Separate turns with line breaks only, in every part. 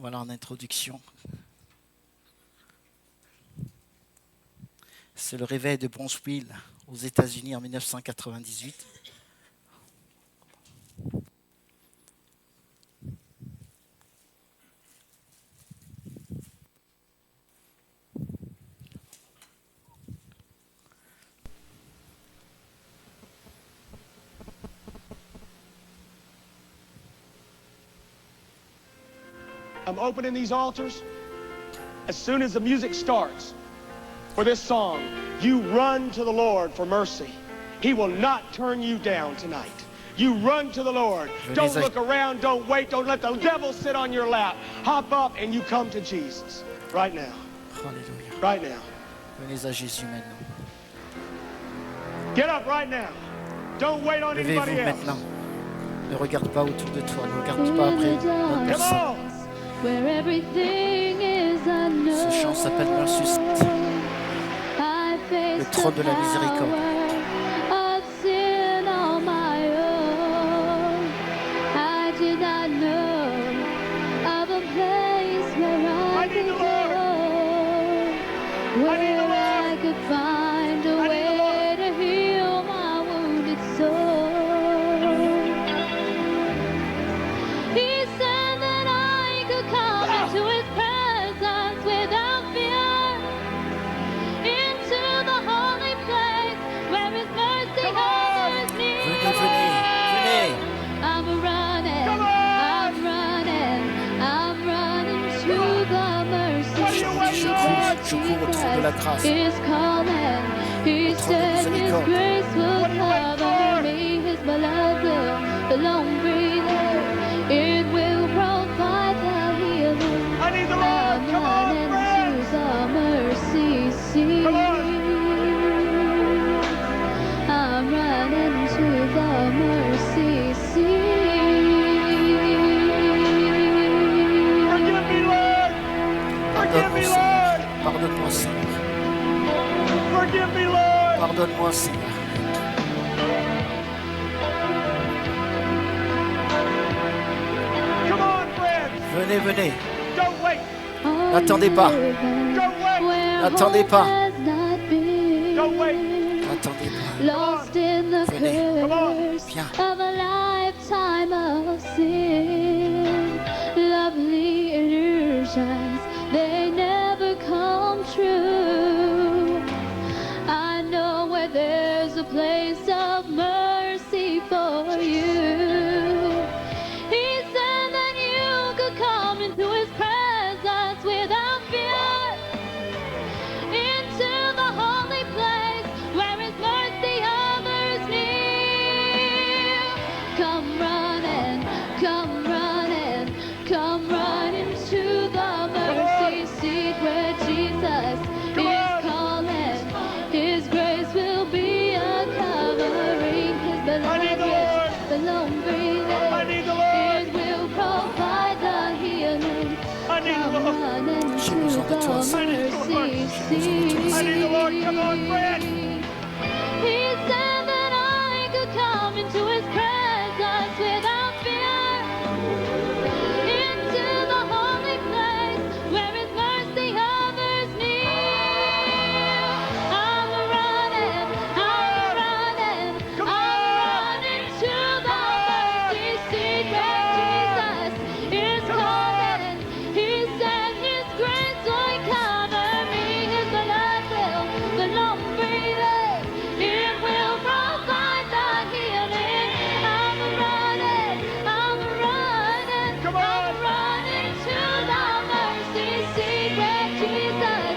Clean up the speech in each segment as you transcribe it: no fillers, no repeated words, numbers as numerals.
Voilà en introduction. C'est le réveil de Bronzeville aux États-Unis en 1998.
I'm opening these altars. As soon as the music starts for this song, you run to the Lord for mercy. He will not turn you down tonight. You run to the Lord. Don't look around. Don't wait. Don't let the devil sit on your lap. Hop up and you come to Jesus right now.
Alléluia.
Right now.
Venez à Jésus maintenant.
Get up right now. Don't wait on anybody
Levez-vous
else.
maintenant. Ne regarde pas autour de toi. Ne regarde pas après d'autres
Come
personnes.
on.
Where everything is unknown.
Ce chant s'appelle Mercy Seat.
I face
Le trône de la miséricorde.
the power of sin on my own. I did not know of a place where I
need the
could
Lord.
go,
I need the
where I
Lord.
could find a
I need the
way to heal my wounded soul. He said that I could come into His presence without fear, into the holy place where His mercy
Come on.
hovers near.
Venez, venez, venez.
I'm running,
Come on.
I'm running, I'm running to the mercy
What are you waiting
seat
on?
where
Je cours au trône de la grâce.
Jesus is calling. He
Au trône de
said His
miséricorde.
grace will
What are you waiting
cover
for?
me, His blood will alone breathe. It will provide the healing.
I need the Lord.
I'm
Come on,
running to
friends.
the mercy seat.
Come on.
I'm running to the mercy seat.
Forgive me, Lord. Forgive me,
Pardonne-moi,
Lord.
Seigneur. Pardonne-moi, Seigneur.
Forgive me, Lord.
Pardonne-moi, Seigneur.
Come on, friends.
Venez, venez.
Don't wait.
N'attendez pas.
Don't wait.
N'attendez pas.
Don't wait.
N'attendez pas.
Lost in the
Venez.
Come on.
curse
Viens.
of a lifetime of sin. Lovely illusions, they never come true. I know where there's a place of mercy for you. He said that you could come into His presence without fear, into the holy place where His mercy hovers near. Come running, come running, come running to the mercy seat where Jesus is calling. His grace will be a covering. His
I need the
blood
Lord.
will alone breathe.
I need the Lord.
It will provide the healing.
I need the
Come
Lord.
running
J'ai
to
besoin de toi,
the
Seigneur.
mercy
I need the Lord. Come on, friend.
He said that I could come into His presence without fear, into the holy place where His mercy hovers near. I'm running, I'm running,
Come
I'm
on.
running to the mercy seat where Jesus is calling. He said His grace will cover me, His blood will alone breathe. It will provide the healing. I'm running,
Come on.
I'm running to the mercy seat where Jesus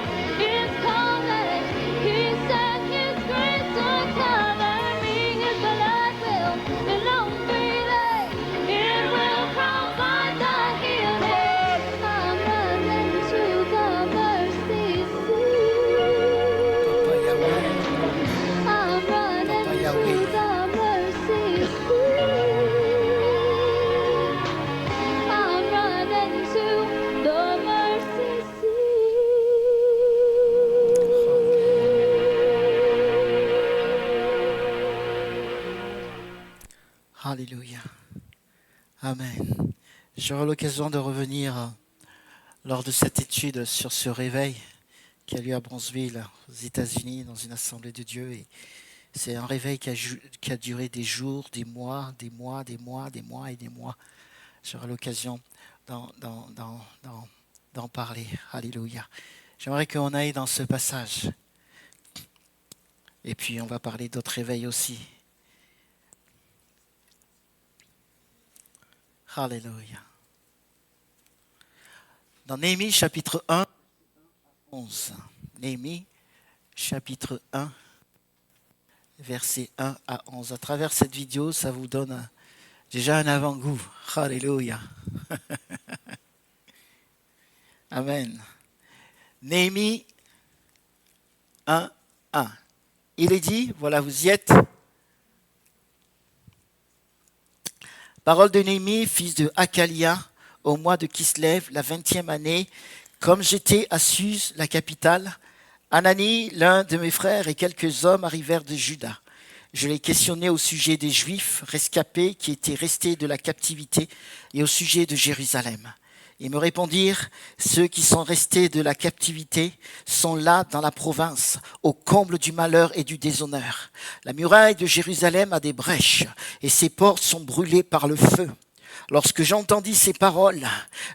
is calling. He said His grace will cover me, His blood will alone breathe. It will provide the healing. I'm running to the mercy seat.
Papa Yahweh.
I'm running
Papa
to
Yahweh.
the mercy seat. I'm running to the mercy seat.
Alléluia. Amen. J'aurai l'occasion de revenir lors de cette étude sur ce réveil qui a lieu à Bronzeville, aux États-Unis, dans une assemblée de Dieu. Et c'est un réveil qui a duré des jours, des mois et des mois. J'aurai l'occasion d'en parler. Alléluia. J'aimerais qu'on aille dans ce passage. Et puis on va parler d'autres réveils aussi. Alléluia. Dans Néhémie chapitre 1, 11. Néhémie chapitre 1, versets 1 à 11. À travers cette vidéo, ça vous donne déjà un avant-goût. Alléluia. Amen. Néhémie 1, 1. Il est dit, voilà, vous y êtes. Parole de Néhémie, fils de Hakalia, au mois de Kislev, la 20e année, comme j'étais à Suse, la capitale, Anani, l'un de mes frères, et quelques hommes arrivèrent de Juda. Je les questionnai au sujet des Juifs rescapés qui étaient restés de la captivité et au sujet de Jérusalem. Ils me répondirent, ceux qui sont restés de la captivité sont là dans la province, au comble du malheur et du déshonneur. La muraille de Jérusalem a des brèches et ses portes sont brûlées par le feu. Lorsque j'entendis ces paroles,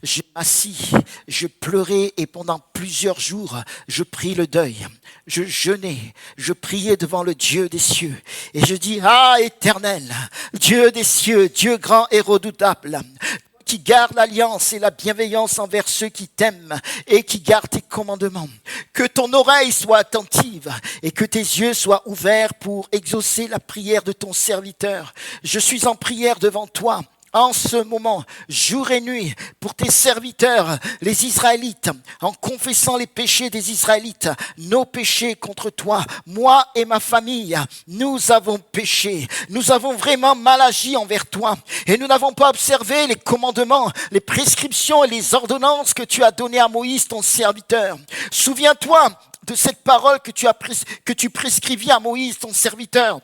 je m'assis, je pleurai et pendant plusieurs jours, je pris le deuil. Je jeûnai, je priai devant le Dieu des cieux et je dis, ah Éternel, Dieu des cieux, Dieu grand et redoutable, qui garde l'alliance et la bienveillance envers ceux qui t'aiment et qui gardent tes commandements. Que ton oreille soit attentive et que tes yeux soient ouverts pour exaucer la prière de ton serviteur. Je suis en prière devant toi en ce moment, jour et nuit, pour tes serviteurs, les Israélites, en confessant les péchés des Israélites, nos péchés contre toi, moi et ma famille, nous avons péché, nous avons vraiment mal agi envers toi, et nous n'avons pas observé les commandements, les prescriptions et les ordonnances que tu as données à Moïse, ton serviteur. Souviens-toi de cette parole que tu prescrivis à Moïse, ton serviteur.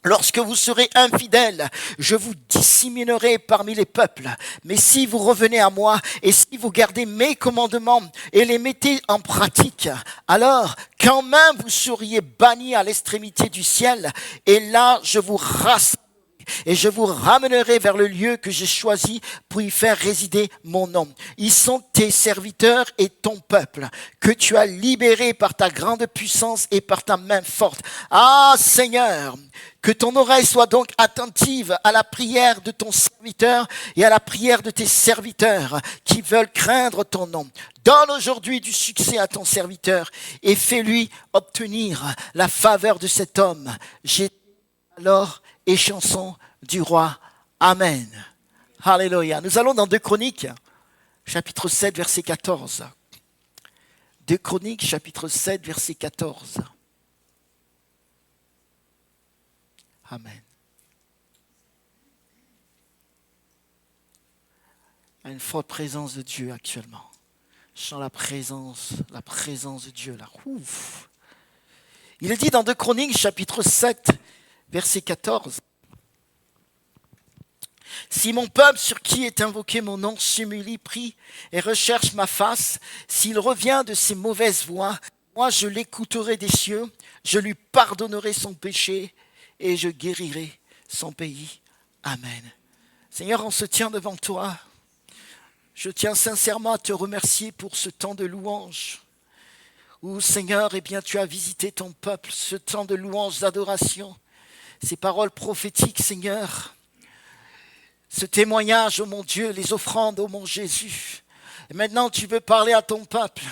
Lorsque vous serez infidèles, je vous disséminerai parmi les peuples. Mais si vous revenez à moi et si vous gardez mes commandements et les mettez en pratique, alors quand même vous seriez bannis à l'extrémité du ciel. Et là, je vous rassemblerai et je vous ramènerai vers le lieu que j'ai choisi pour y faire résider mon nom. Ils sont tes serviteurs et ton peuple, que tu as libéré par ta grande puissance et par ta main forte. Ah Seigneur, que ton oreille soit donc attentive à la prière de ton serviteur et à la prière de tes serviteurs qui veulent craindre ton nom. Donne aujourd'hui du succès à ton serviteur et fais-lui obtenir la faveur de cet homme. J'ai alors et chanson du roi. Amen. Alléluia. Nous allons dans 2 Chroniques, chapitre 7, verset 14. 2 Chroniques, chapitre 7, verset 14. Amen. Il y a une forte présence de Dieu actuellement. Je sens la présence de Dieu là. Ouf. Il est dit dans 2 Chroniques, chapitre 7, verset 14. Si mon peuple sur qui est invoqué mon nom s'humilie, prie et recherche ma face, s'il revient de ses mauvaises voies, moi je l'écouterai des cieux, je lui pardonnerai son péché et je guérirai son pays. Amen. Seigneur, on se tient devant toi. Je tiens sincèrement à te remercier pour ce temps de louange. Où, Seigneur, eh bien, tu as visité ton peuple, ce temps de louange, d'adoration. Ces paroles prophétiques, Seigneur, ce témoignage, oh mon Dieu, les offrandes, oh mon Jésus. Et maintenant, tu veux parler à ton peuple.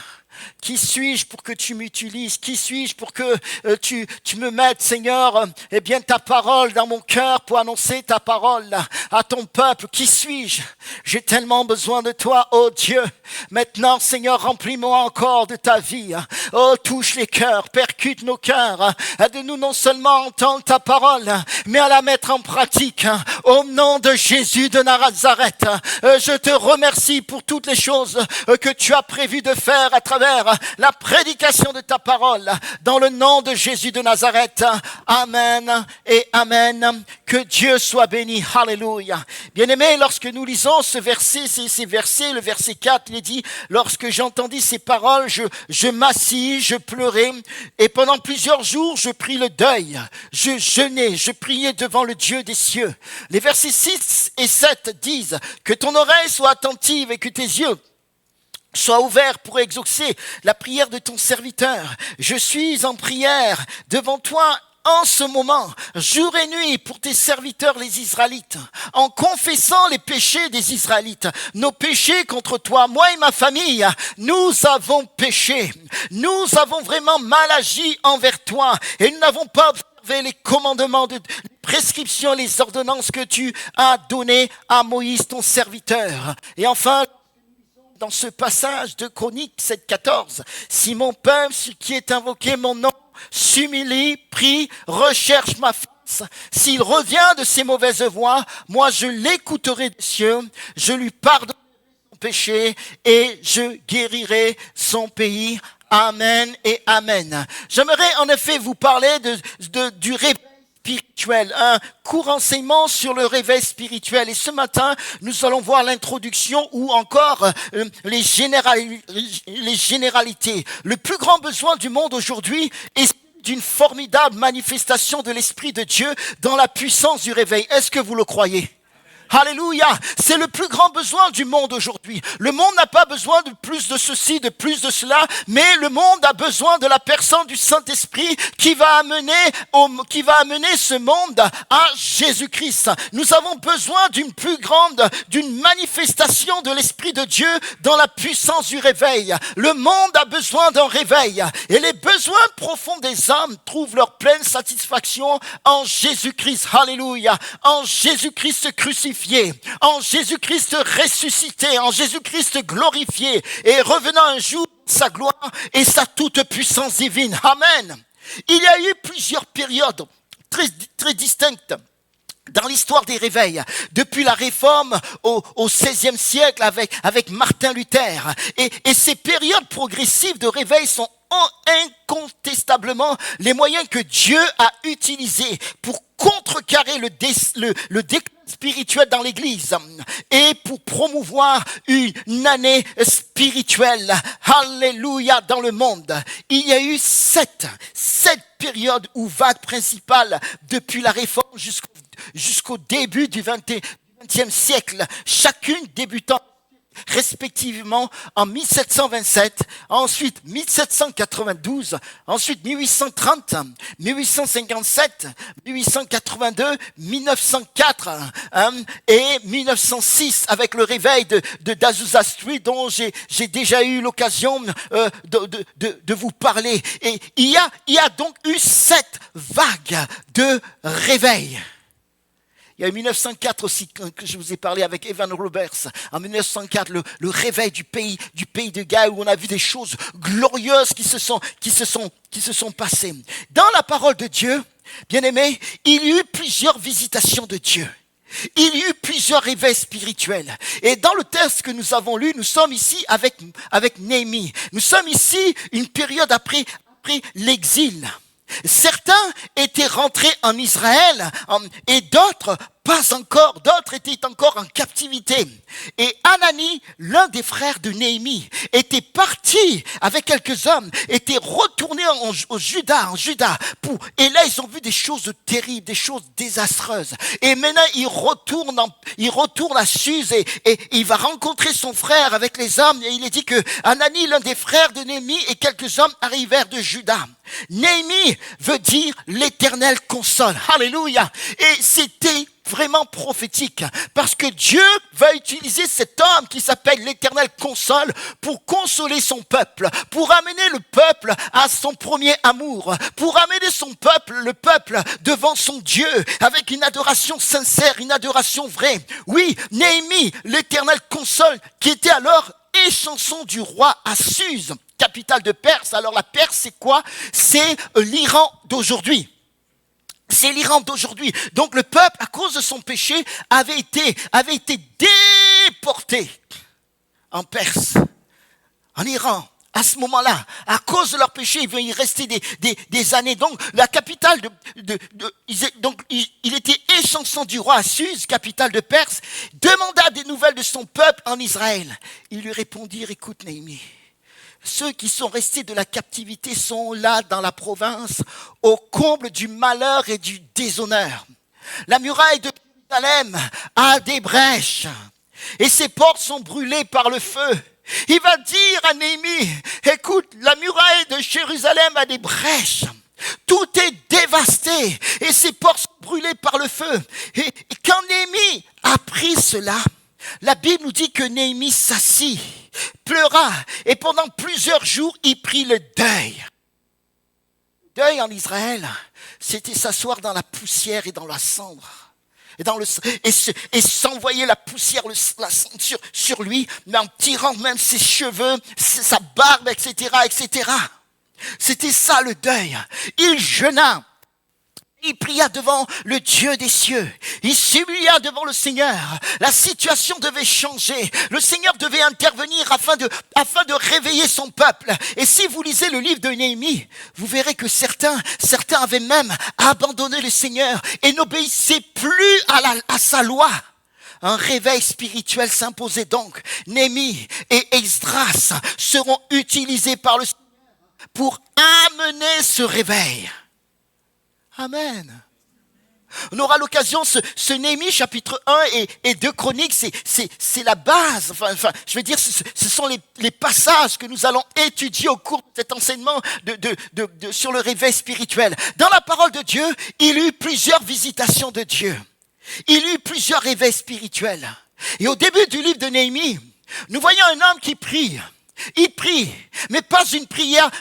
Qui suis-je pour que tu m'utilises? Qui suis-je pour que tu me mettes, Seigneur, eh bien, ta parole dans mon cœur pour annoncer ta parole à ton peuple? Qui suis-je? J'ai tellement besoin de toi, oh Dieu. Maintenant, Seigneur, remplis-moi encore de ta vie. Oh, touche les cœurs, percute nos cœurs. Aide-nous non seulement à entendre ta parole, mais à la mettre en pratique. Au nom de Jésus de Nazareth, je te remercie pour toutes les choses que tu as prévu de faire à travers travers la prédication de ta parole. Dans le nom de Jésus de Nazareth. Amen et amen. Que Dieu soit béni. Alléluia. Bien-aimés, lorsque nous lisons ce verset, ces versets, le verset 4, il est dit, lorsque j'entendis ces paroles, je m'assis, je pleurais, et pendant plusieurs jours, je pris le deuil. Je jeûnais, je priais devant le Dieu des cieux. Les versets 6 et 7 disent que ton oreille soit attentive et que tes yeux sois ouverts pour exaucer la prière de ton serviteur. Je suis en prière devant toi en ce moment, jour et nuit, pour tes serviteurs les Israélites, en confessant les péchés des Israélites, nos péchés contre toi, moi et ma famille, nous avons péché. Nous avons vraiment mal agi envers toi et nous n'avons pas observé les commandements, les prescriptions, les ordonnances que tu as données à Moïse, ton serviteur. Et enfin, dans ce passage de Chroniques 7,14, si mon peuple, ce qui est invoqué mon nom, s'humilie, prie, recherche ma face, s'il revient de ses mauvaises voies, moi je l'écouterai des cieux, je lui pardonnerai son péché et je guérirai son pays. Amen et amen. J'aimerais en effet vous parler du réveil spirituel, un court enseignement sur le réveil spirituel. Et ce matin, nous allons voir l'introduction ou encore les généralités. Le plus grand besoin du monde aujourd'hui est d'une formidable manifestation de l'Esprit de Dieu dans la puissance du réveil. Est-ce que vous le croyez? Alléluia, c'est le plus grand besoin du monde aujourd'hui. Le monde n'a pas besoin de plus de ceci, de plus de cela, mais le monde a besoin de la personne du Saint-Esprit qui va amener ce monde à Jésus-Christ. Nous avons besoin d'une manifestation de l'Esprit de Dieu dans la puissance du réveil. Le monde a besoin d'un réveil et les besoins profonds des âmes trouvent leur pleine satisfaction en Jésus-Christ. Alléluia, en Jésus-Christ crucifié, en Jésus-Christ ressuscité, en Jésus-Christ glorifié et revenant un jour sa gloire et sa toute puissance divine. Amen. Il y a eu plusieurs périodes très distinctes dans l'histoire des réveils, depuis la Réforme au XVIe siècle avec Martin Luther. Et ces périodes progressives de réveil sont incontestablement les moyens que Dieu a utilisés pour contrecarrer le déclin spirituel dans l'Église et pour promouvoir une année spirituelle. Alléluia, dans le monde. Il y a eu sept périodes ou vagues principales depuis la Réforme jusqu'au début du XXe siècle, chacune débutant respectivement en 1727, ensuite 1792, ensuite 1830, 1857, 1882, 1904 et 1906 avec le réveil de d'Azusa Street dont j'ai déjà eu l'occasion de vous parler. Et il y a donc eu 7 vagues de réveil. Il y a eu 1904 aussi, que je vous ai parlé avec Evan Roberts. En 1904, le réveil du pays de Galles, où on a vu des choses glorieuses qui se sont passées. Dans la parole de Dieu, bien aimés, il y a eu plusieurs visitations de Dieu. Il y a eu plusieurs réveils spirituels. Et dans le texte que nous avons lu, nous sommes ici avec Néhémie. Nous sommes ici une période après l'exil. Certains étaient rentrés en Israël et d'autres pas encore, d'autres étaient encore en captivité. Et Hanani, l'un des frères de Néhémie, était parti avec quelques hommes, était retourné en Juda, et là ils ont vu des choses terribles, des choses désastreuses. Et maintenant il retourne à Suse et il va rencontrer son frère avec les hommes et il est dit que Hanani, l'un des frères de Néhémie, et quelques hommes arrivèrent de Juda. Néhémie veut dire l'Éternel console. Alléluia. Et c'était vraiment prophétique parce que Dieu va utiliser cet homme qui s'appelle l'Éternel console pour consoler son peuple, pour amener le peuple à son premier amour, pour amener le peuple devant son Dieu avec une adoration sincère, une adoration vraie. Oui, Néhémie, l'Éternel console, qui était alors échanson du roi à Suse, capitale de Perse. Alors la Perse, c'est quoi? C'est l'Iran d'aujourd'hui. C'est l'Iran d'aujourd'hui. Donc le peuple, à cause de son péché, avait été déporté en Perse, en Iran, à ce moment-là, à cause de leur péché, il va y rester des années. Donc, la capitale il était échanson du roi Suse, capitale de Perse, demanda des nouvelles de son peuple en Israël. Ils lui répondirent, écoute Néhémie, ceux qui sont restés de la captivité sont là dans la province, au comble du malheur et du déshonneur. La muraille de Jérusalem a des brèches et ses portes sont brûlées par le feu. Il va dire à Néhémie, écoute, la muraille de Jérusalem a des brèches. Tout est dévasté et ses portes sont brûlées par le feu. Et quand Néhémie apprit cela, la Bible nous dit que Néhémie s'assit, pleura et pendant plusieurs jours, il prit le deuil. Le deuil en Israël, c'était s'asseoir dans la poussière et dans la cendre. Et s'envoyer la poussière, la cendre sur lui, mais en tirant même ses cheveux, sa barbe, etc., etc. C'était ça le deuil. Il jeûna. Il pria devant le Dieu des cieux. Il s'humilia devant le Seigneur. La situation devait changer. Le Seigneur devait intervenir afin de réveiller son peuple. Et si vous lisez le livre de Néhémie, vous verrez que certains avaient même abandonné le Seigneur et n'obéissaient plus à sa loi. Un réveil spirituel s'imposait donc. Néhémie et Esdras seront utilisés par le Seigneur pour amener ce réveil. Amen. On aura l'occasion, ce Néhémie chapitre 1 et 2 Chroniques, c'est la base. Enfin, je veux dire, ce sont les passages que nous allons étudier au cours de cet enseignement sur le réveil spirituel. Dans la parole de Dieu, il y eut plusieurs visitations de Dieu. Il y eut plusieurs réveils spirituels. Et au début du livre de Néhémie, nous voyons un homme qui prie. Il prie, mais pas une prière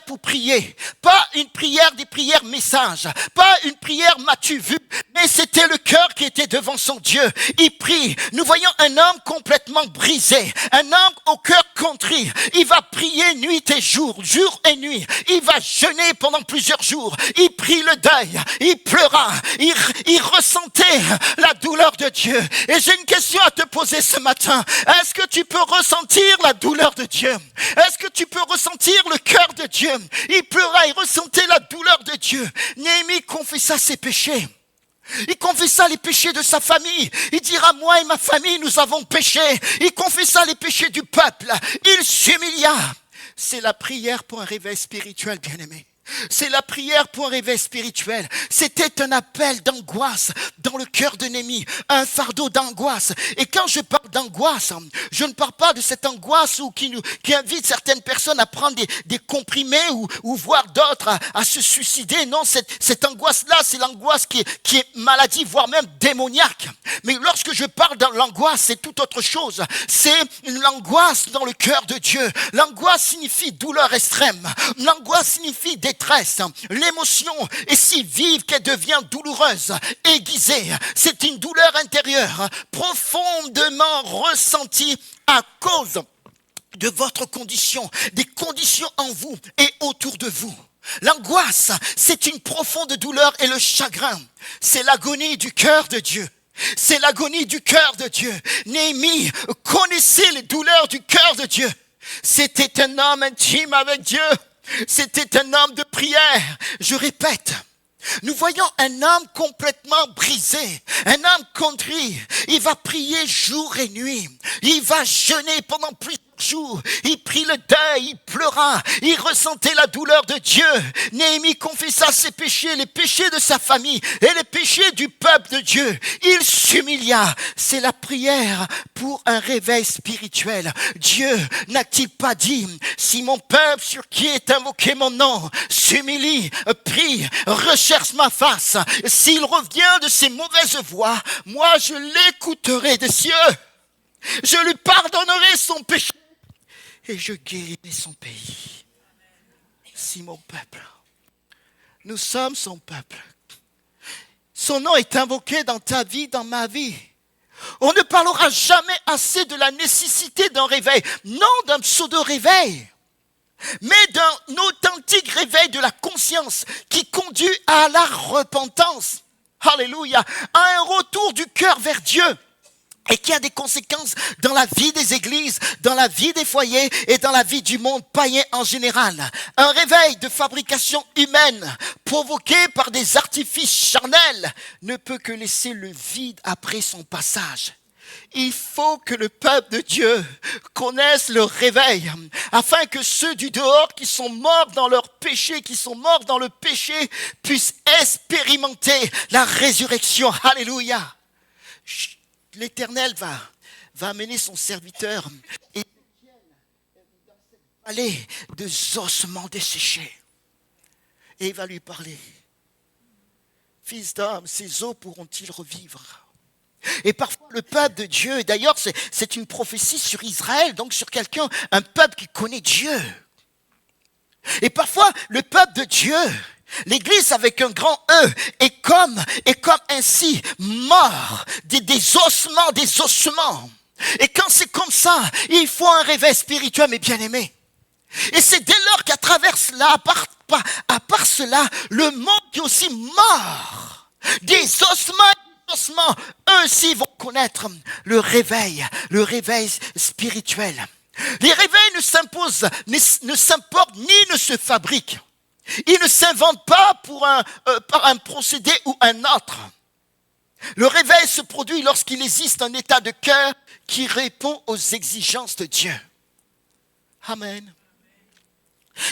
pour prier, pas une prière des prières messages, pas une prière m'as-tu vu, mais c'était le cœur qui était devant son Dieu. Il prie. Nous voyons un homme complètement brisé, un homme au cœur contrit. Il va prier nuit et jour et nuit. Il va jeûner pendant plusieurs jours. Il prie le deuil, il pleura, il ressentait la douleur de Dieu. Et j'ai une question à te poser ce matin. Est-ce que tu peux ressentir la douleur de Dieu? Est-ce que tu peux ressentir le cœur de Dieu? Il pleura, il ressentait la douleur de Dieu. Néhémie confessa ses péchés. Il confessa les péchés de sa famille. Il dira, moi et ma famille, nous avons péché. Il confessa les péchés du peuple. Il s'humilia. C'est la prière pour un réveil spirituel, bien-aimé. C'est la prière pour un réveil spirituel. C'était un appel d'angoisse dans le cœur de Néhémie, un fardeau d'angoisse. Et quand je parle d'angoisse, je ne parle pas de cette angoisse qui invite certaines personnes à prendre des comprimés ou voir d'autres à se suicider. Non, cette angoisse-là, c'est l'angoisse qui est maladie, voire même démoniaque. Mais lorsque je parle de l'angoisse, c'est tout autre chose. C'est l'angoisse dans le cœur de Dieu. L'angoisse signifie douleur extrême. L'angoisse signifie détresse. L'émotion est si vive qu'elle devient douloureuse, aiguisée. C'est une douleur intérieure, profondément ressentie à cause de votre condition, des conditions en vous et autour de vous. L'angoisse, c'est une profonde douleur et le chagrin. C'est l'agonie du cœur de Dieu. C'est l'agonie du cœur de Dieu. Néhémie connaissait les douleurs du cœur de Dieu. C'était un homme intime avec Dieu. C'était un homme de prière. Je répète, nous voyons un homme complètement brisé, un homme contrit. Il va prier jour et nuit. Il va jeûner pendant plusieurs jours. Il prit le deuil, il pleura, il ressentait la douleur de Dieu. Néhémie confessa ses péchés, les péchés de sa famille et les péchés du peuple de Dieu. Il s'humilia. C'est la prière pour un réveil spirituel. Dieu n'a-t-il pas dit, si mon peuple sur qui est invoqué mon nom s'humilie, prie, recherche ma face, s'il revient de ses mauvaises voies, moi je l'écouterai des cieux. Je lui pardonnerai son péché et je guérirai son pays. Si mon peuple, nous sommes son peuple. Son nom est invoqué dans ta vie, dans ma vie. On ne parlera jamais assez de la nécessité d'un réveil, non d'un pseudo-réveil, mais d'un authentique réveil de la conscience qui conduit à la repentance. Alléluia, à un retour du cœur vers Dieu. et qui a des conséquences dans la vie des églises, dans la vie des foyers et dans la vie du monde païen en général. Un réveil de fabrication humaine provoqué par des artifices charnels ne peut que laisser le vide après son passage. Il faut que le peuple de Dieu connaisse le réveil, afin que ceux du dehors qui sont morts dans leur péché, qui sont morts dans le péché, puissent expérimenter la résurrection. Alléluia. L'Éternel va amener son serviteur et aller des ossements desséchés. Et il va lui parler. Fils d'homme, ces os pourront-ils revivre? Et parfois le peuple de Dieu, et d'ailleurs c'est une prophétie sur Israël, donc sur quelqu'un, un peuple qui connaît Dieu. Et parfois le peuple de Dieu, l'Église avec un grand E, est comme ainsi mort, des ossements. Et quand c'est comme ça, il faut un réveil spirituel, mes bien-aimés. Et c'est dès lors qu'à travers cela, à part cela, le monde est aussi mort. Des ossements, eux aussi vont connaître le réveil spirituel. Les réveils ne s'importent ni ne se fabriquent. Ils ne s'inventent pas par un procédé ou un autre. Le réveil se produit lorsqu'il existe un état de cœur qui répond aux exigences de Dieu. Amen.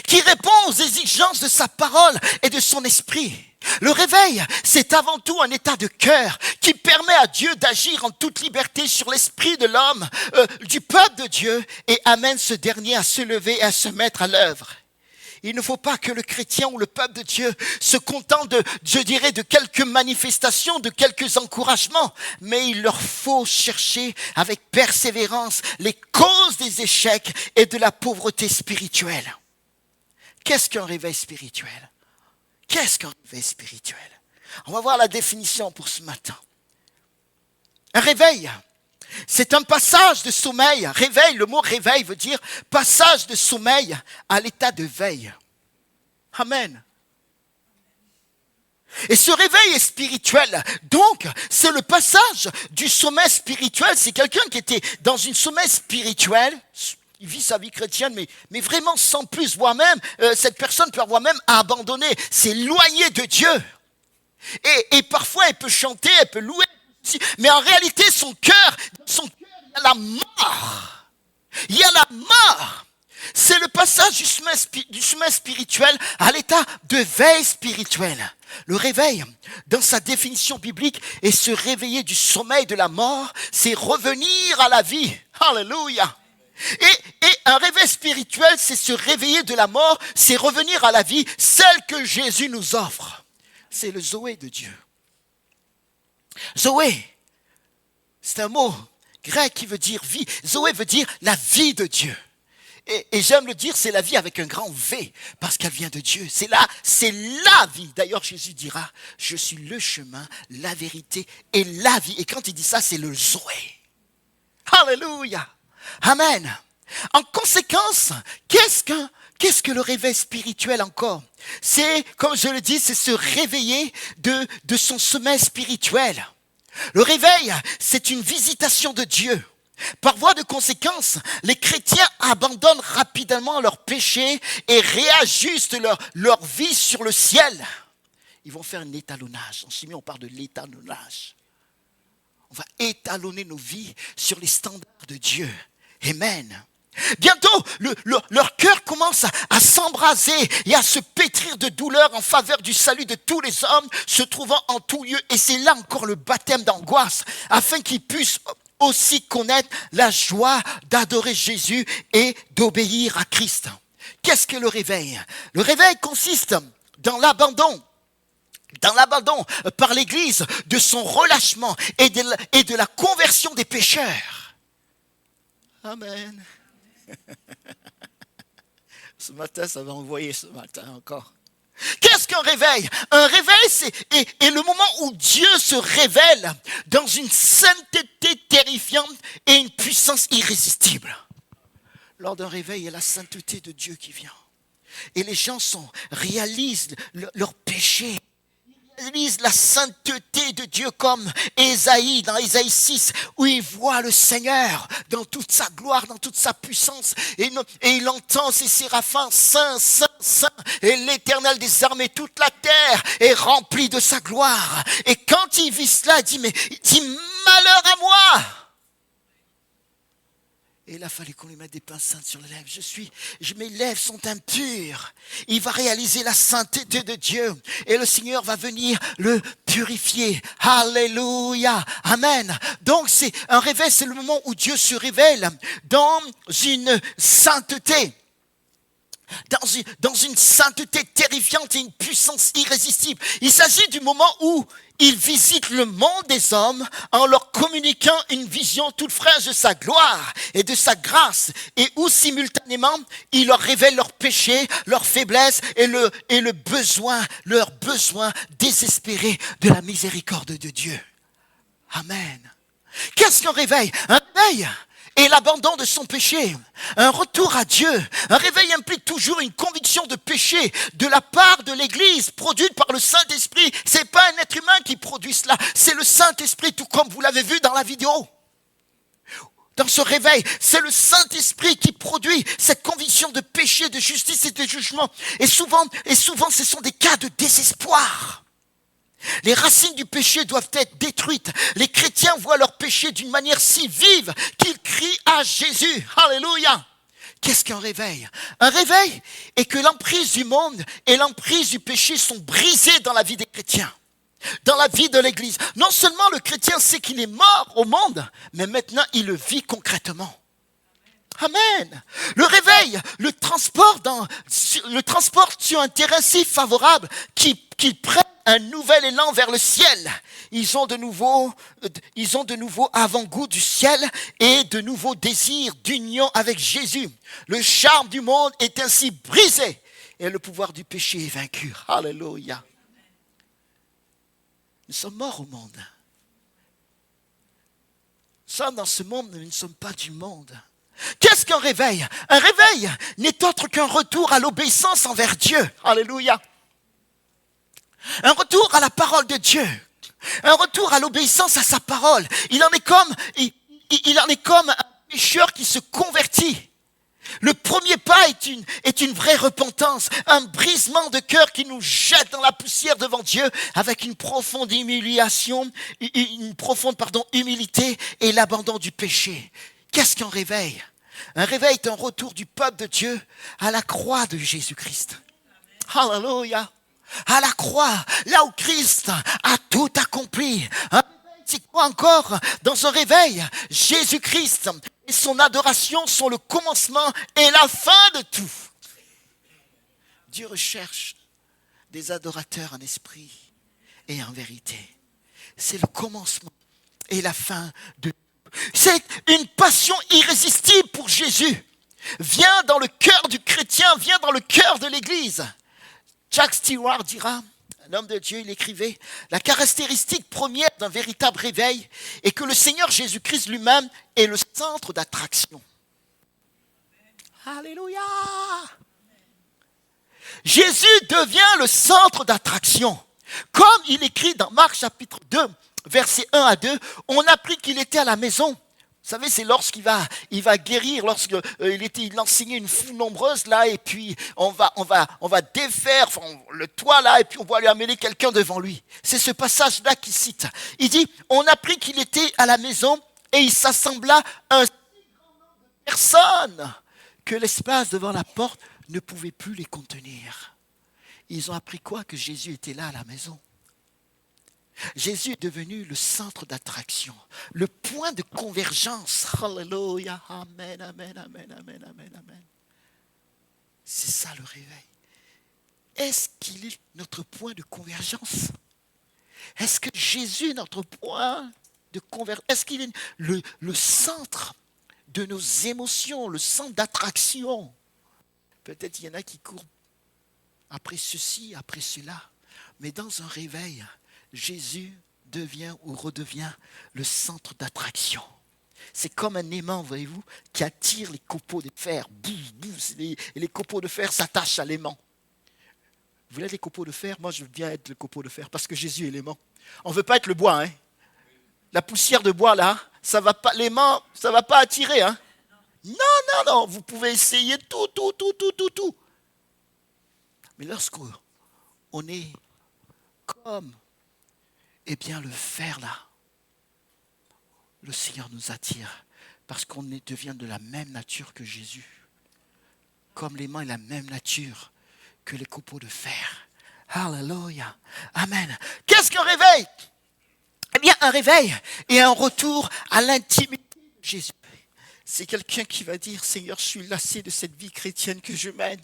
Qui répond aux exigences de sa parole et de son esprit. Le réveil, c'est avant tout un état de cœur qui permet à Dieu d'agir en toute liberté sur l'esprit de l'homme, du peuple de Dieu, et amène ce dernier à se lever et à se mettre à l'œuvre. Il ne faut pas que le chrétien ou le peuple de Dieu se contente de quelques manifestations, de quelques encouragements, mais il leur faut chercher avec persévérance les causes des échecs et de la pauvreté spirituelle. Qu'est-ce qu'un réveil spirituel? Qu'est-ce qu'un réveil spirituel? On va voir la définition pour ce matin. Un réveil, c'est un passage de sommeil. Réveil, le mot réveil veut dire passage de sommeil à l'état de veille. Amen. Et ce réveil est spirituel. Donc, c'est le passage du sommeil spirituel. C'est quelqu'un qui était dans une sommeil spirituel. Il vit sa vie chrétienne, mais vraiment sans plus, voire même, cette personne peut avoir même abandonné, s'éloigner de Dieu. Et parfois, elle peut chanter, elle peut louer, mais en réalité, son cœur, il y a la mort. Il y a la mort. C'est le passage du sommeil spirituel à l'état de veille spirituelle. Le réveil, dans sa définition biblique, est se réveiller du sommeil de la mort, c'est revenir à la vie. Alléluia. Et un réveil spirituel, c'est se réveiller de la mort, c'est revenir à la vie, celle que Jésus nous offre. C'est le Zoé de Dieu. Zoé, c'est un mot grec qui veut dire vie. Zoé veut dire la vie de Dieu. Et j'aime le dire, c'est la vie avec un grand V, parce qu'elle vient de Dieu. C'est la vie. D'ailleurs, Jésus dira, je suis le chemin, la vérité et la vie. Et quand il dit ça, c'est le Zoé. Alléluia. Amen. En conséquence, qu'est-ce que le réveil spirituel encore? C'est, comme je le dis, c'est se réveiller de son sommeil spirituel. Le réveil, c'est une visitation de Dieu. Par voie de conséquence, les chrétiens abandonnent rapidement leurs péchés et réajustent leur vie sur le ciel. Ils vont faire un étalonnage. En chimie, on parle de l'étalonnage. On va étalonner nos vies sur les standards de Dieu. Amen. Bientôt, leur cœur commence à s'embraser et à se pétrir de douleur en faveur du salut de tous les hommes se trouvant en tout lieu. Et c'est là encore le baptême d'angoisse, afin qu'ils puissent aussi connaître la joie d'adorer Jésus et d'obéir à Christ. Qu'est-ce que le réveil? Le réveil consiste dans l'abandon par l'Église de son relâchement et de la conversion des pécheurs. Amen. Ce matin, ça va envoyer ce matin encore. Qu'est-ce qu'un réveil? Un réveil, est le moment où Dieu se révèle dans une sainteté terrifiante et une puissance irrésistible. Lors d'un réveil, il y a la sainteté de Dieu qui vient. Et les gens réalisent leur péché. Ils réalise la sainteté de Dieu comme Ésaïe, dans Ésaïe 6, où il voit le Seigneur dans toute sa gloire, dans toute sa puissance, et il entend ces séraphins, Saint, Saint, Saint, et l'Éternel des armées, toute la terre est remplie de sa gloire. Et quand il vit cela, il dit, malheur à moi! Et il a fallu qu'on lui mette des pincettes sur les lèvres. Mes lèvres sont impures. Il va réaliser la sainteté de Dieu. Et le Seigneur va venir le purifier. Alléluia. Amen. Donc c'est un réveil, c'est le moment où Dieu se révèle dans une sainteté. Dans une sainteté terrifiante et une puissance irrésistible. Il s'agit du moment où il visite le monde des hommes en leur communiquant une vision toute fraîche de sa gloire et de sa grâce, et où simultanément il leur révèle leurs péchés, leurs faiblesses et leur besoin désespéré de la miséricorde de Dieu. Amen. Qu'est-ce qu'un réveil? Un réveil et l'abandon de son péché, un retour à Dieu. Un réveil implique toujours une conviction de péché de la part de l'Église, produite par le Saint-Esprit. C'est pas un être humain qui produit cela, c'est le Saint-Esprit, tout comme vous l'avez vu dans la vidéo. Dans ce réveil, c'est le Saint-Esprit qui produit cette conviction de péché, de justice et de jugement. Et souvent, ce sont des cas de désespoir. Les racines du péché doivent être détruites. Les chrétiens voient leur péché d'une manière si vive qu'ils crient à Jésus. Alléluia. Qu'est-ce qu'un réveil? Un réveil est que l'emprise du monde et l'emprise du péché sont brisées dans la vie des chrétiens, dans la vie de l'Église. Non seulement le chrétien sait qu'il est mort au monde, mais maintenant il le vit concrètement. Amen. Le réveil le transporte sur un terrain si favorable qu'il prenne un nouvel élan vers le ciel. Ils ont de nouveau avant-goût du ciel et de nouveaux désirs d'union avec Jésus. Le charme du monde est ainsi brisé et le pouvoir du péché est vaincu. Alléluia. Nous sommes morts au monde. Nous sommes dans ce monde, mais nous ne sommes pas du monde. Qu'est-ce qu'un réveil? Un réveil n'est autre qu'un retour à l'obéissance envers Dieu. Alléluia. Un retour à la parole de Dieu. Un retour à l'obéissance à sa parole. Il en est comme un pécheur qui se convertit. Le premier pas est une vraie repentance, un brisement de cœur qui nous jette dans la poussière devant Dieu avec une profonde humiliation, humilité et l'abandon du péché. Qu'est-ce qu'un réveil? Un réveil est un retour du peuple de Dieu à la croix de Jésus-Christ. Alléluia. À la croix, là où Christ a tout accompli. C'est quoi encore? Dans un réveil, Jésus-Christ et son adoration sont le commencement et la fin de tout. Dieu recherche des adorateurs en esprit et en vérité. C'est le commencement et la fin de tout. C'est une passion irrésistible pour Jésus. Vient dans le cœur du chrétien, vient dans le cœur de l'Église. Jack Stewart dira, un homme de Dieu, il écrivait, la caractéristique première d'un véritable réveil est que le Seigneur Jésus-Christ lui-même est le centre d'attraction. Alléluia! Jésus devient le centre d'attraction. Comme il écrit dans Marc chapitre 2, versets 1 à 2, on apprit qu'il était à la maison. Vous savez, c'est lorsqu'il va guérir, il enseignait une foule nombreuse là, et puis on va défaire le toit là, et puis on va lui amener quelqu'un devant lui. C'est ce passage-là qu'il cite. Il dit, on apprit qu'il était à la maison et il s'assembla un si grand nombre de personnes que l'espace devant la porte ne pouvait plus les contenir. Ils ont appris quoi? Que Jésus était là à la maison. Jésus est devenu le centre d'attraction, le point de convergence. Alléluia, amen, amen, amen, amen, amen, amen. C'est ça le réveil. Est-ce qu'il est notre point de convergence? Est-ce que Jésus est notre point de convergence? Est-ce qu'il est le centre de nos émotions, le centre d'attraction? Peut-être il y en a qui courent après ceci, après cela, mais dans un réveil, Jésus devient ou redevient le centre d'attraction. C'est comme un aimant, voyez-vous, qui attire les copeaux de fer. Et les copeaux de fer s'attachent à l'aimant. Vous voulez être les copeaux de fer? Moi, je veux bien être le copeau de fer parce que Jésus est l'aimant. On ne veut pas être le bois. Hein? La poussière de bois, là, ça va pas, l'aimant, ça ne va pas attirer. Hein? Non. Vous pouvez essayer tout. Mais lorsqu'on est comme, eh bien, le fer, là, le Seigneur nous attire parce qu'on devient de la même nature que Jésus. Comme l'aimant est la même nature que les copeaux de fer. Alléluia. Amen. Qu'est-ce qu'un réveil? Eh bien, un réveil et un retour à l'intimité de Jésus. C'est quelqu'un qui va dire, Seigneur, je suis lassé de cette vie chrétienne que je mène.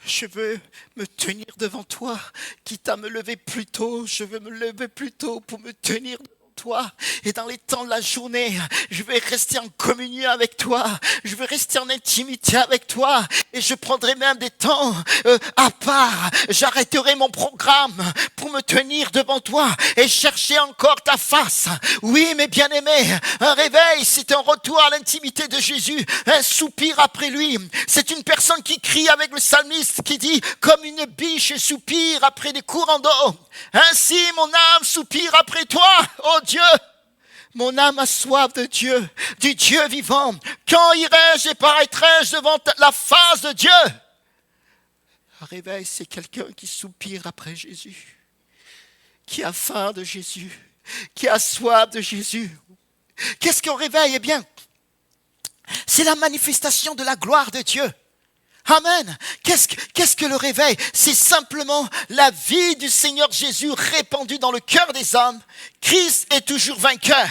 Je veux me tenir devant toi, quitte à me lever plus tôt. Je veux me lever plus tôt pour me tenir devant toi. Et dans les temps de la journée, je vais rester en communion avec toi. Je veux rester en intimité avec toi. Et je prendrai même des temps à part. J'arrêterai mon programme pour me tenir devant toi et chercher encore ta face. Oui, mes bien-aimés, un réveil, c'est un retour à l'intimité de Jésus. Un soupir après lui. C'est une personne qui crie avec le psalmiste qui dit « Comme une biche soupire après des courants d'eau. Ainsi mon âme soupire après toi, ô Dieu. Mon âme a soif de Dieu, du Dieu vivant. Quand irai-je et paraîtrai-je devant la face de Dieu ?» Un réveil, c'est quelqu'un qui soupire après Jésus, qui a faim de Jésus, qui a soif de Jésus. Qu'est-ce qu'un réveil? Eh bien, c'est la manifestation de la gloire de Dieu. Amen. Qu'est-ce que le réveil? C'est simplement la vie du Seigneur Jésus répandue dans le cœur des hommes. Christ est toujours vainqueur.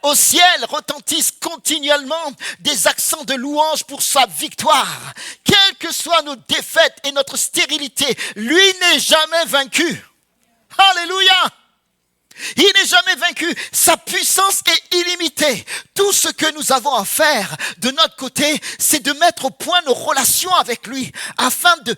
Au ciel retentissent continuellement des accents de louange pour sa victoire. Quelles que soient nos défaites et notre stérilité, lui n'est jamais vaincu. Alléluia! Il n'est jamais vaincu. Sa puissance est illimitée. Tout ce que nous avons à faire de notre côté, c'est de mettre au point nos relations avec lui afin de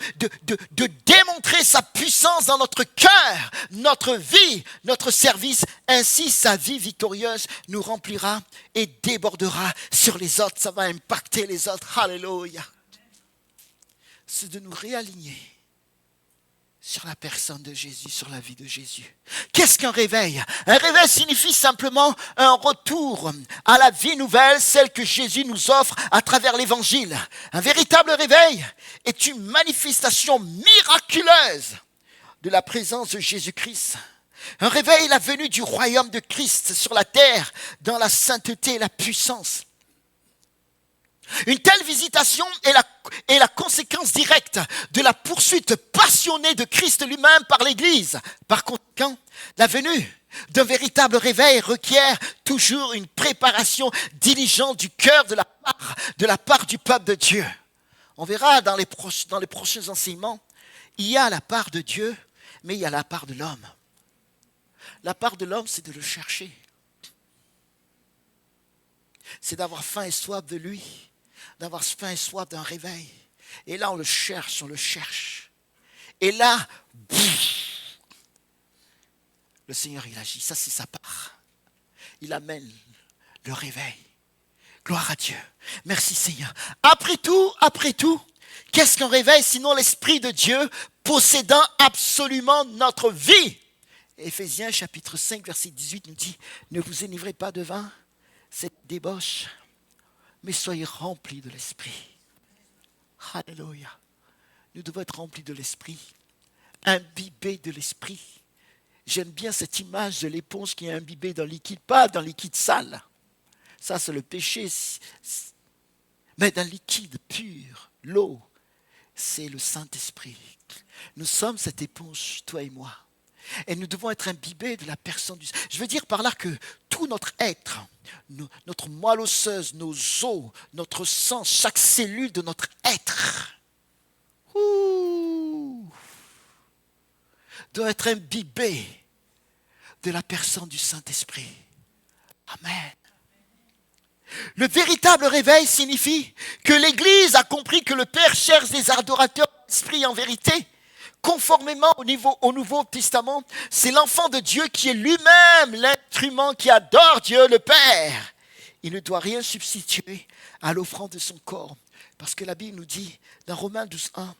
démontrer sa puissance dans notre cœur, notre vie, notre service. Ainsi, sa vie victorieuse nous remplira et débordera sur les autres. Ça va impacter les autres. Alléluia. C'est de nous réaligner sur la personne de Jésus, sur la vie de Jésus. Qu'est-ce qu'un réveil? Un réveil signifie simplement un retour à la vie nouvelle, celle que Jésus nous offre à travers l'évangile. Un véritable réveil est une manifestation miraculeuse de la présence de Jésus-Christ. Un réveil est la venue du royaume de Christ sur la terre, dans la sainteté et la puissance. Une telle visitation est la conséquence directe de la poursuite passionnée de Christ lui-même par l'Église. Par conséquent, la venue d'un véritable réveil requiert toujours une préparation diligente du cœur de la part du peuple de Dieu. On verra dans les prochains enseignements, il y a la part de Dieu, mais il y a la part de l'homme. La part de l'homme, c'est de le chercher. C'est d'avoir faim et soif de lui. D'avoir faim et soif d'un réveil. Et là, on le cherche. Et là, le Seigneur, il agit. Ça, c'est sa part. Il amène le réveil. Gloire à Dieu. Merci, Seigneur. Après tout, qu'est-ce qu'un réveil sinon l'Esprit de Dieu possédant absolument notre vie? Éphésiens chapitre 5, verset 18 nous dit « Ne vous enivrez pas de vin, cette débauche, mais soyez remplis de l'Esprit. » Alléluia. Nous devons être remplis de l'Esprit, imbibés de l'Esprit. J'aime bien cette image de l'éponge qui est imbibée dans le liquide, pas dans le liquide sale. Ça, c'est le péché. Mais dans le liquide pur, l'eau, c'est le Saint-Esprit. Nous sommes cette éponge, toi et moi. Et nous devons être imbibés de la personne du... Je veux dire par là que tout notre être, notre moelle osseuse, nos os, notre sang, chaque cellule de notre être, doit être imbibé de la personne du Saint-Esprit. Amen. Le véritable réveil signifie que l'Église a compris que le Père cherche des adorateurs d'esprit en vérité. Conformément au Nouveau Testament, c'est l'enfant de Dieu qui est lui-même l'instrument qui adore Dieu le Père. Il ne doit rien substituer à l'offrande de son corps. Parce que la Bible nous dit, dans Romains 12, 1,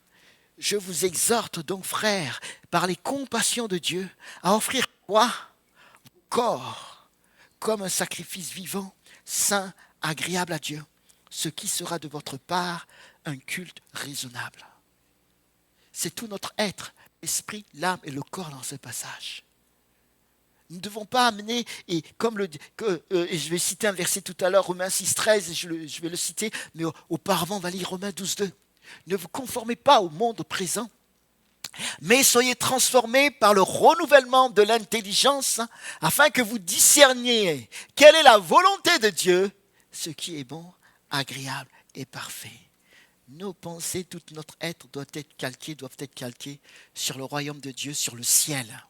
Je vous exhorte donc, frères, par les compassions de Dieu, à offrir quoi? Vos corps, comme un sacrifice vivant, saint, agréable à Dieu, ce qui sera de votre part un culte raisonnable. C'est tout notre être, l'esprit, l'âme et le corps dans ce passage. Nous ne devons pas amener, et comme et je vais citer un verset tout à l'heure, Romains 6, 13, je vais le citer, mais auparavant on va lire Romains 12, 2. Ne vous conformez pas au monde présent, mais soyez transformés par le renouvellement de l'intelligence, afin que vous discerniez quelle est la volonté de Dieu, ce qui est bon, agréable et parfait. Nos pensées, tout notre être doivent être calquées sur le royaume de Dieu, sur le ciel,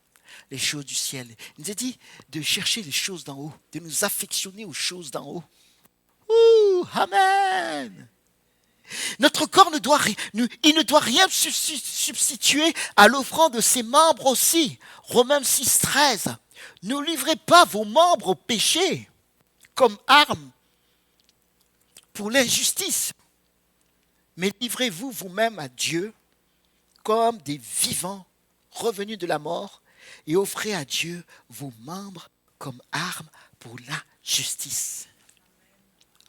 les choses du ciel. Il nous a dit de chercher les choses d'en haut, de nous affectionner aux choses d'en haut. Ouh, amen. Notre corps ne doit rien substituer à l'offrande de ses membres aussi. Romains 6, 13. Ne livrez pas vos membres au péché comme armes pour l'injustice, mais livrez-vous vous-même à Dieu comme des vivants revenus de la mort et offrez à Dieu vos membres comme armes pour la justice.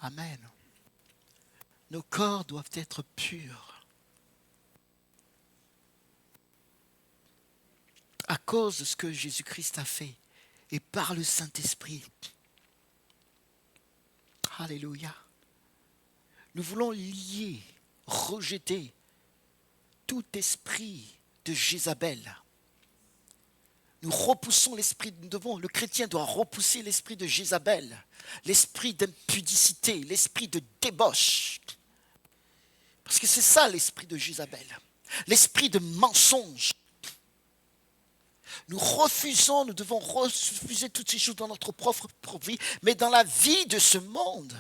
Amen. Nos corps doivent être purs. À cause de ce que Jésus-Christ a fait et par le Saint-Esprit. Alléluia. Nous voulons lier, rejeter tout esprit de Jézabel. Nous repoussons l'esprit, le chrétien doit repousser l'esprit de Jézabel, l'esprit d'impudicité, l'esprit de débauche. Parce que c'est ça l'esprit de Jézabel, l'esprit de mensonge. Nous devons refuser toutes ces choses dans notre propre vie, mais dans la vie de ce monde.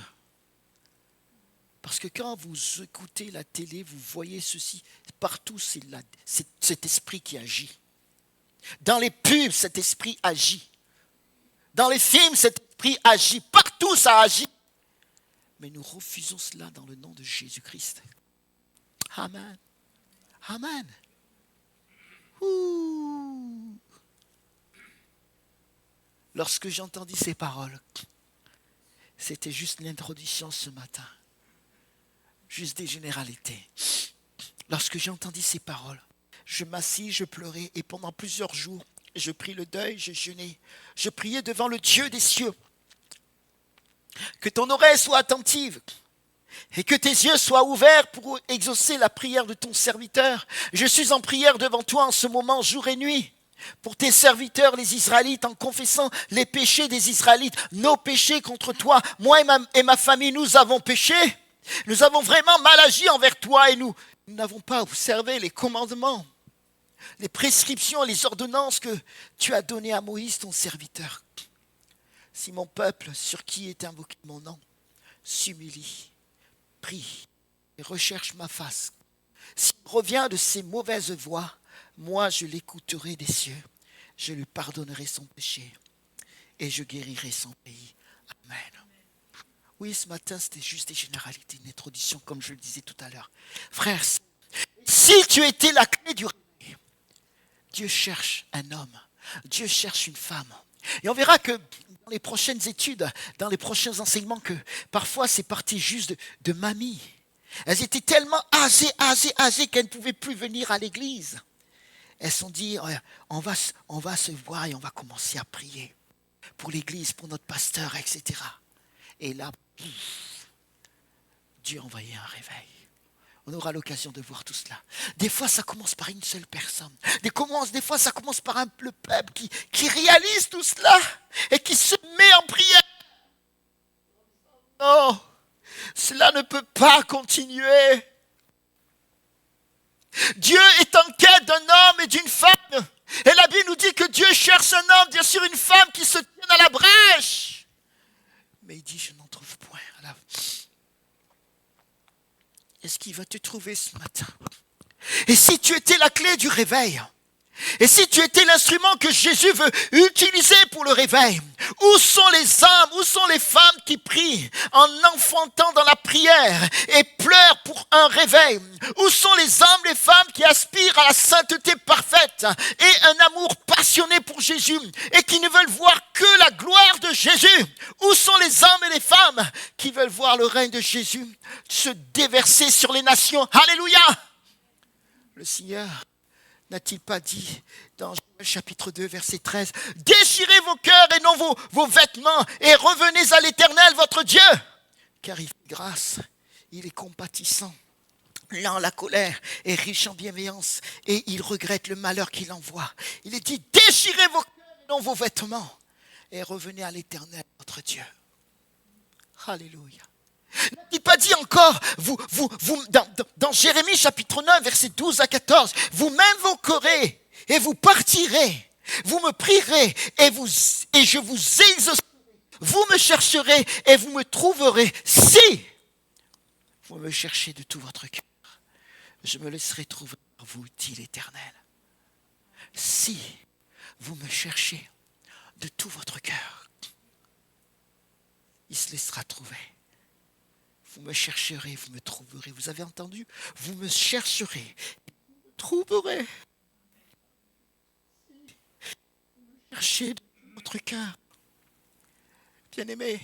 Parce que quand vous écoutez la télé, vous voyez ceci, partout c'est cet esprit qui agit. Dans les pubs, cet esprit agit. Dans les films, cet esprit agit. Partout, ça agit. Mais nous refusons cela dans le nom de Jésus-Christ. Amen. Amen. Ouh. Lorsque j'entendis ces paroles, c'était juste l'introduction ce matin. Juste des généralités. Lorsque j'ai entendu ces paroles, je m'assis, je pleurais et pendant plusieurs jours, je pris le deuil, je jeûnais. Je priais devant le Dieu des cieux. Que ton oreille soit attentive et que tes yeux soient ouverts pour exaucer la prière de ton serviteur. Je suis en prière devant toi en ce moment, jour et nuit, pour tes serviteurs, les Israélites, en confessant les péchés des Israélites, nos péchés contre toi. Moi et ma famille, nous avons péché. Nous avons vraiment mal agi envers toi et nous n'avons pas observé les commandements, les prescriptions, les ordonnances que tu as données à Moïse, ton serviteur. Si mon peuple, sur qui est invoqué mon nom, s'humilie, prie et recherche ma face, s'il revient de ses mauvaises voies, moi je l'écouterai des cieux, je lui pardonnerai son péché et je guérirai son pays. Amen. Oui, ce matin, c'était juste des généralités, une introduction, comme je le disais tout à l'heure. Frères, si tu étais la clé du réveil, Dieu cherche un homme, Dieu cherche une femme. Et on verra que dans les prochaines études, dans les prochains enseignements, que parfois c'est parti juste de mamie. Elles étaient tellement âgées qu'elles ne pouvaient plus venir à l'église. Elles se sont dit, on va se voir et on va commencer à prier pour l'église, pour notre pasteur, etc. Et là, Dieu a envoyé un réveil. On aura l'occasion de voir tout cela. Des fois, ça commence par une seule personne. Des fois, ça commence par le peuple qui réalise tout cela et qui se met en prière. Non, cela ne peut pas continuer. Dieu est en quête d'un homme et d'une femme. Et la Bible nous dit que Dieu cherche un homme, bien sûr une femme qui se tienne à la brèche. Mais il dit, je n'en trouve point. Est-ce qu'il va te trouver ce matin? Et si tu étais la clé du réveil, et si tu étais l'instrument que Jésus veut utiliser pour le réveil, où sont les hommes, où sont les femmes qui prient en enfantant dans la prière et pleurent pour un un réveil? Où sont les hommes, les femmes qui aspirent à la sainteté parfaite et un amour passionné pour Jésus et qui ne veulent voir que la gloire de Jésus? Où sont les hommes et les femmes qui veulent voir le règne de Jésus se déverser sur les nations? Alléluia! Le Seigneur n'a-t-il pas dit dans Joël chapitre 2, verset 13, « Déchirez vos cœurs et non vos vêtements et revenez à l'Éternel votre Dieu, car il fait grâce, il est compatissant, lent à la colère et riche en bienveillance, et il regrette le malheur qu'il envoie. » Il est dit, « Déchirez vos cœurs et non vos vêtements et revenez à l'Éternel votre Dieu. » Alléluia. N'a-t-il pas dit encore, dans Jérémie chapitre 9, verset 12 à 14, « Vous m'invoquerez et vous partirez, vous me prierez et je vous exaucerai. Vous me chercherez et vous me trouverez si vous me cherchez de tout votre cœur. Je me laisserai trouver par vous, dit l'Éternel. Si vous me cherchez de tout votre cœur, il se laissera trouver. Vous me chercherez, vous me trouverez. » Vous avez entendu? Vous me chercherez, vous me trouverez. Cherchez de votre cœur. Bien-aimé,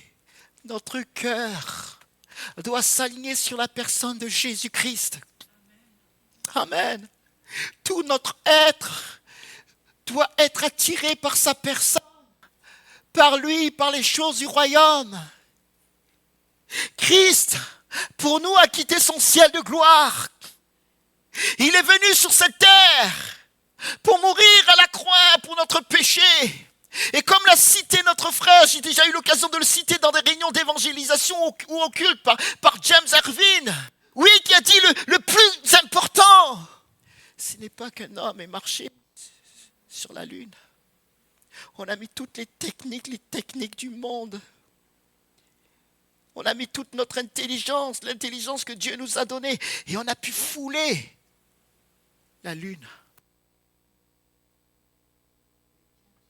notre cœur doit s'aligner sur la personne de Jésus-Christ. Amen. Tout notre être doit être attiré par sa personne, par lui, par les choses du royaume. Christ, pour nous, a quitté son ciel de gloire. Il est venu sur cette terre pour mourir à la croix pour notre péché. Et comme l'a cité notre frère, j'ai déjà eu l'occasion de le citer dans des réunions d'évangélisation ou au culte par James Irvine. Oui, qui a dit le plus important, ce n'est pas qu'un homme ait marché sur la lune. On a mis toutes les techniques du monde. On a mis toute notre intelligence, l'intelligence que Dieu nous a donnée, et on a pu fouler la lune.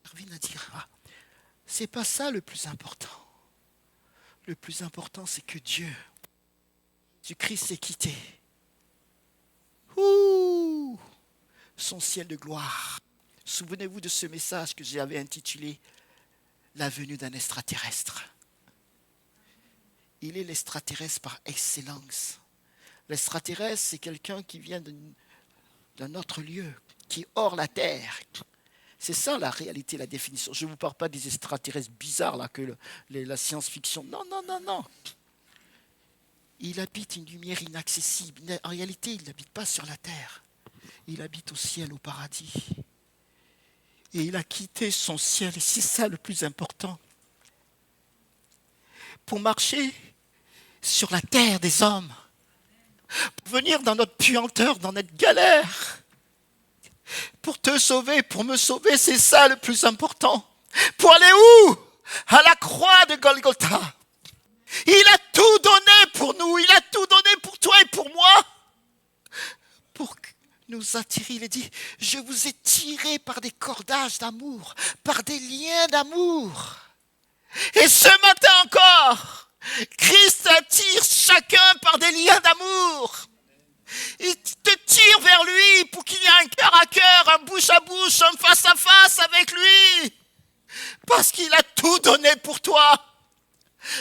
Irvine a dit, c'est pas ça le plus important. Le plus important, c'est que Dieu, Jésus-Christ, s'est quitté. Son ciel de gloire. Souvenez-vous de ce message que j'avais intitulé « La venue d'un extraterrestre ». Il est l'extraterrestre par excellence. L'extraterrestre, c'est quelqu'un qui vient d'un autre lieu, qui est hors la Terre. C'est ça la réalité, la définition. Je ne vous parle pas des extraterrestres bizarres là, que la science-fiction. Non, non, non, non. Il habite une lumière inaccessible. En réalité, il n'habite pas sur la Terre. Il habite au ciel, au paradis. Et il a quitté son ciel, et c'est ça le plus important. Pour marcher sur la terre des hommes, pour venir dans notre puanteur, dans notre galère, pour te sauver, pour me sauver, c'est ça le plus important. Pour aller où? À la croix de Golgotha. Il a tout donné pour nous, il a tout donné pour toi et pour moi. Pour nous attirer, il a dit, je vous ai tiré par des cordages d'amour, par des liens d'amour. Et ce matin encore, Christ attire chacun par des liens d'amour. Il te tire vers lui pour qu'il y ait un cœur à cœur, un bouche à bouche, un face à face avec lui. Parce qu'il a tout donné pour toi.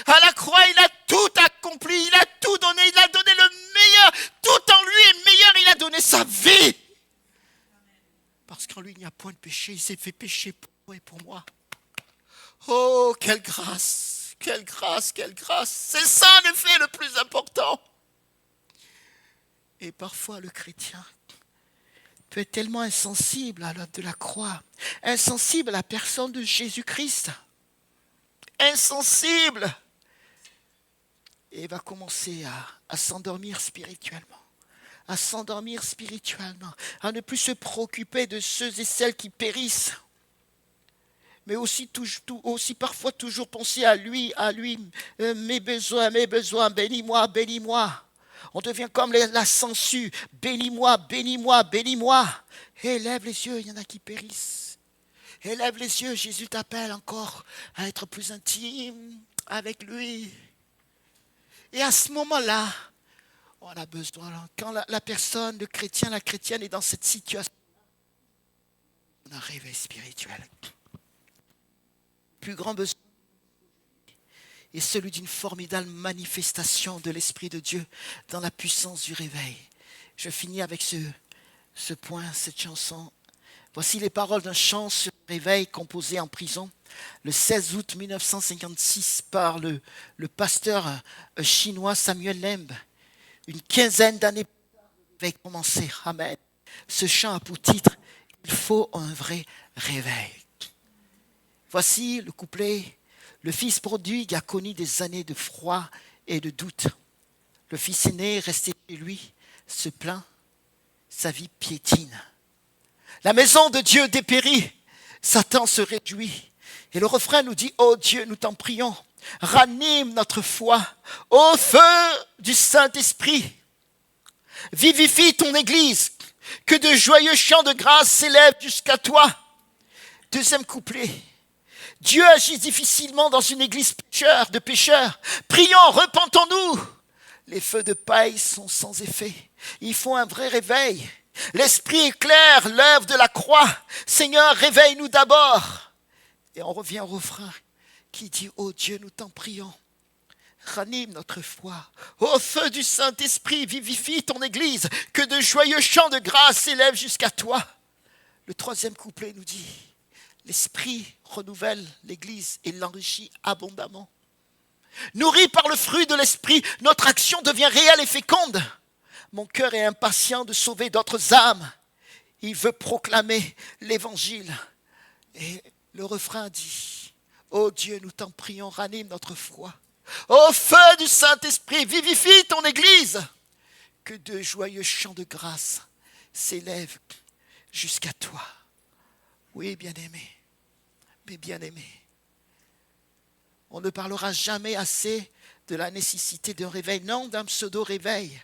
À la croix, il a tout accompli, il a tout donné, il a donné le meilleur. Tout en lui est meilleur, il a donné sa vie. Parce qu'en lui, il n'y a point de péché, il s'est fait pécher pour toi et pour moi. Oh, quelle grâce, quelle grâce, quelle grâce. C'est ça le fait le plus important. Et parfois, le chrétien peut être tellement insensible à l'œuvre de la croix, insensible à la personne de Jésus-Christ, insensible, et va commencer à s'endormir spirituellement, à ne plus se préoccuper de ceux et celles qui périssent, mais aussi parfois toujours penser à lui, mes besoins, bénis-moi, bénis-moi. On devient comme la sangsue, bénis-moi, bénis-moi, bénis-moi. Et lève les yeux, il y en a qui périssent. Et lève les yeux, Jésus t'appelle encore à être plus intime avec lui. Et à ce moment-là, On a besoin. Quand la personne, le chrétien, la chrétienne est dans cette situation, on a un réveil spirituel. Le plus grand besoin est celui d'une formidable manifestation de l'Esprit de Dieu dans la puissance du réveil. Je finis avec ce point, cette chanson. Voici les paroles d'un chant sur le réveil composé en prison le 16 août 1956 par le pasteur chinois Samuel Lembe. Une quinzaine d'années plus tard, le réveil commençait. Amen. Ce chant a pour titre « Il faut un vrai réveil ». Voici le couplet. Le fils prodigue a connu des années de froid et de doute. Le fils aîné, resté chez lui, se plaint. Sa vie piétine. La maison de Dieu dépérit. Satan se réjouit. Et le refrain nous dit, ô Dieu, nous t'en prions, ranime notre foi au feu du Saint-Esprit. Vivifie ton Église, que de joyeux chants de grâce s'élèvent jusqu'à toi. Deuxième couplet. Dieu agit difficilement dans une église de pécheurs. Prions, repentons-nous. Les feux de paille sont sans effet. Il faut un vrai réveil. L'esprit éclaire l'œuvre de la croix. Seigneur, réveille-nous d'abord. Et on revient au refrain qui dit, ô Dieu, nous t'en prions. Ranime notre foi. Au feu du Saint-Esprit, vivifie ton église. Que de joyeux chants de grâce s'élèvent jusqu'à toi. Le troisième couplet nous dit, l'Esprit renouvelle l'Église et l'enrichit abondamment. Nourri par le fruit de l'Esprit, notre action devient réelle et féconde. Mon cœur est impatient de sauver d'autres âmes. Il veut proclamer l'Évangile. Et le refrain dit, ô Dieu, nous t'en prions, ranime notre foi. Au feu du Saint-Esprit, vivifie ton Église. Que de joyeux chants de grâce s'élèvent jusqu'à toi. Oui, bien-aimé, mais bien-aimé, on ne parlera jamais assez de la nécessité d'un réveil, non d'un pseudo-réveil,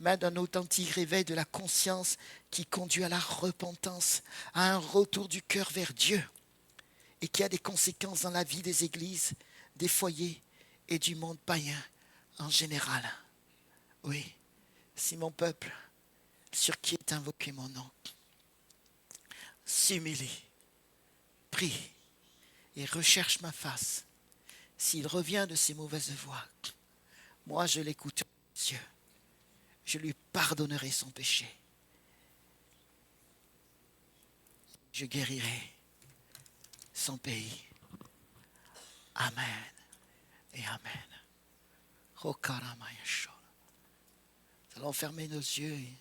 mais d'un authentique réveil de la conscience qui conduit à la repentance, à un retour du cœur vers Dieu et qui a des conséquences dans la vie des églises, des foyers et du monde païen en général. Oui, si mon peuple, sur qui est invoqué mon nom, s'humilie, prie et recherche ma face. S'il revient de ses mauvaises voies, moi je l'écouterai, Dieu. Je lui pardonnerai son péché. Je guérirai son pays. Amen et Amen. Nous allons fermer nos yeux et